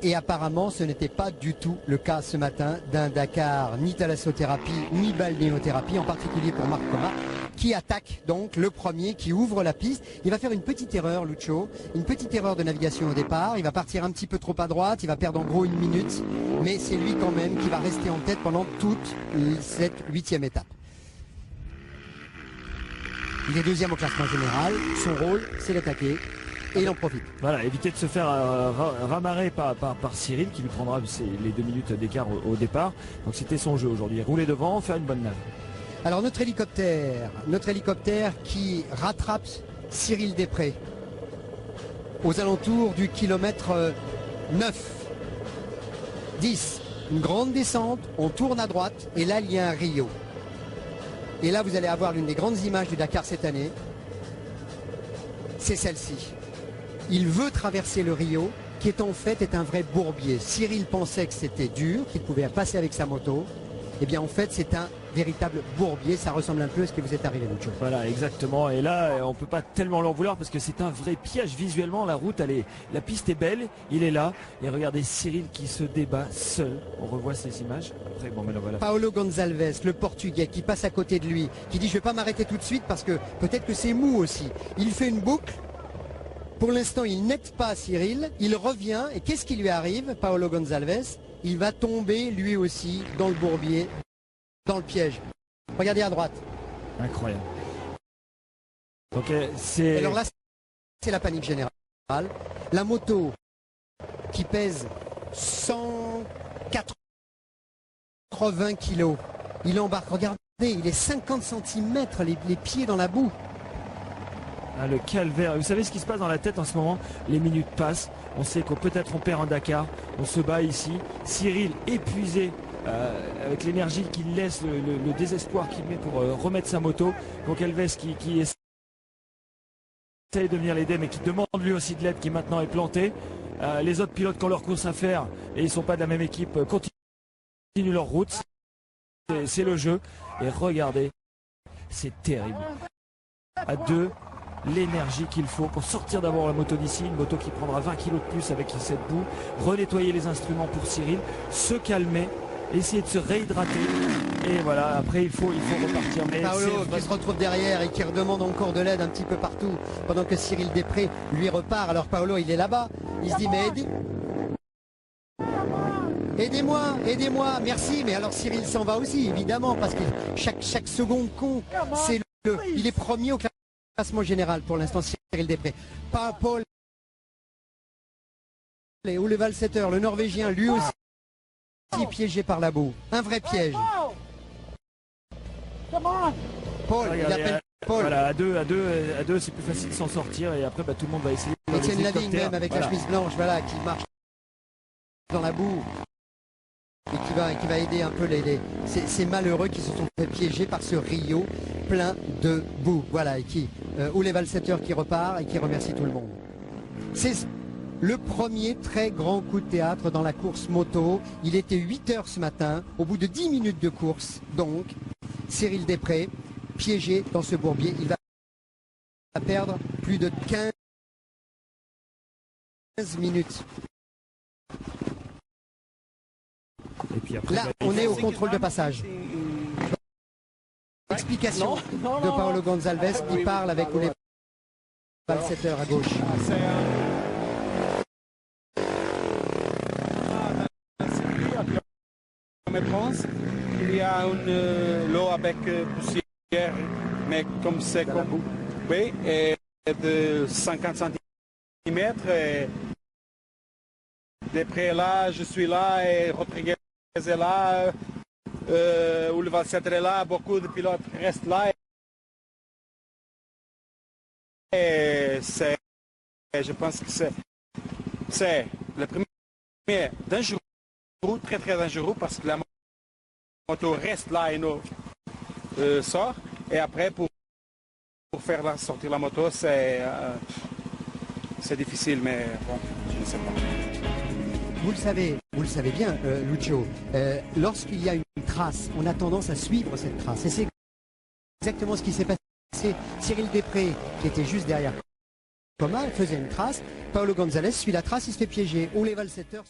Et apparemment, ce n'était pas du tout le cas ce matin d'un Dakar, ni thalassothérapie, ni balnéothérapie, en particulier pour Marc Thomas, qui attaque donc le premier, qui ouvre la piste. Il va faire une petite erreur, Lucho, une petite erreur de navigation au départ. Il va partir un petit peu trop à droite, il va perdre en gros 1 minute, mais c'est lui quand même qui va rester en tête pendant toute cette 8e étape. Il est 2e au classement général, son rôle, c'est d'attaquer. Et il en profite. Voilà, éviter de se faire ramarrer par Cyril qui lui prendra les 2 minutes d'écart au départ. Donc c'était son jeu aujourd'hui. Rouler devant, faire une bonne nave. Alors notre hélicoptère qui rattrape Cyril Després aux alentours du kilomètre 9, 10. Une grande descente, on tourne à droite et là il y a un Rio. Et là vous allez avoir l'une des grandes images du Dakar cette année. C'est celle-ci. Il veut traverser le Rio, qui est en fait un vrai bourbier. Cyril pensait que c'était dur, qu'il pouvait passer avec sa moto. Eh bien en fait c'est un véritable bourbier, ça ressemble un peu à ce qui vous est arrivé l'autre jour. Voilà, exactement. Et là, on peut pas tellement l'en vouloir parce que c'est un vrai piège visuellement. La route, la piste est belle, il est là. Et regardez Cyril qui se débat seul. On revoit ces images. Après, bon, mais voilà. Paulo Gonçalves, le Portugais, qui passe à côté de lui, qui dit je vais pas m'arrêter tout de suite parce que peut-être que c'est mou aussi. Il fait une boucle. Pour l'instant, il n'aide pas Cyril, il revient, et qu'est-ce qui lui arrive, Paulo Gonçalves? Il va tomber, lui aussi, dans le bourbier, dans le piège. Regardez à droite. Incroyable. Donc, alors là, c'est la panique générale. La moto, qui pèse 180 kilos, il embarque, regardez, il est 50 cm, les pieds dans la boue. Ah, le calvaire. Vous savez ce qui se passe dans la tête en ce moment? Les minutes passent. On sait qu'on peut-être on perd un Dakar. On se bat ici. Cyril épuisé avec l'énergie qu'il laisse, le désespoir qu'il met pour remettre sa moto. Gonçalves qui essaie de venir l'aider mais qui demande lui aussi de l'aide, qui maintenant est planté. Les autres pilotes qui ont leur course à faire et ils ne sont pas de la même équipe continuent leur route. C'est le jeu. Et regardez, c'est terrible. À deux, l'énergie qu'il faut pour sortir d'abord la moto d'ici, une moto qui prendra 20 kg de plus avec cette boue, renettoyer les instruments pour Cyril, se calmer, essayer de se réhydrater et voilà, après il faut repartir. Mais Paolo qui se retrouve derrière et qui redemande encore de l'aide un petit peu partout pendant que Cyril Després lui repart. Alors Paolo il est là-bas, il se dit mais aidez-moi, merci. Mais alors Cyril s'en va aussi évidemment parce que chaque seconde compte. Il est premier au classement général pour l'instant, Cyril Després. Pas Paul et Ole Valsetter, le Norvégien, lui aussi piégé par la boue. Un vrai piège. Paul, il appelle Paul. Voilà, à deux c'est plus facile de s'en sortir et après tout le monde va essayer. Etienne Lavigne même avec la chemise blanche, voilà, qui marche dans la boue. Et qui va aider un peu ces malheureux qui se sont fait piéger par ce Rio plein de boue. Voilà, et Ole Valsetter qui repart et qui remercie tout le monde. C'est le premier très grand coup de théâtre dans la course moto. Il était 8 h ce matin, au bout de 10 minutes de course, donc, Cyril Després, piégé dans ce bourbier. Il va perdre plus de 15 minutes. Et puis après, là, on est au contrôle de passage. Explication de Paulo Gonçalves qui parle avec Ole Valsetter à gauche. Il y a une lot avec poussière, mais comme c'est comme oui, et de 50 cm. Després là, je suis là et Rodriguez est là, Ole Valsetter est là, beaucoup de pilotes restent là. Et je pense que c'est le premier dangereux, très très dangereux parce que la moto reste là et nous sort. Et après pour faire sortir la moto, c'est difficile, mais bon, je ne sais pas. Vous le savez bien, Lucho, lorsqu'il y a une trace, on a tendance à suivre cette trace. Et c'est exactement ce qui s'est passé. Cyril Després, qui était juste derrière Thomas, faisait une trace. Paulo Gonçalves suit la trace, il se fait piéger. Ole Valsetter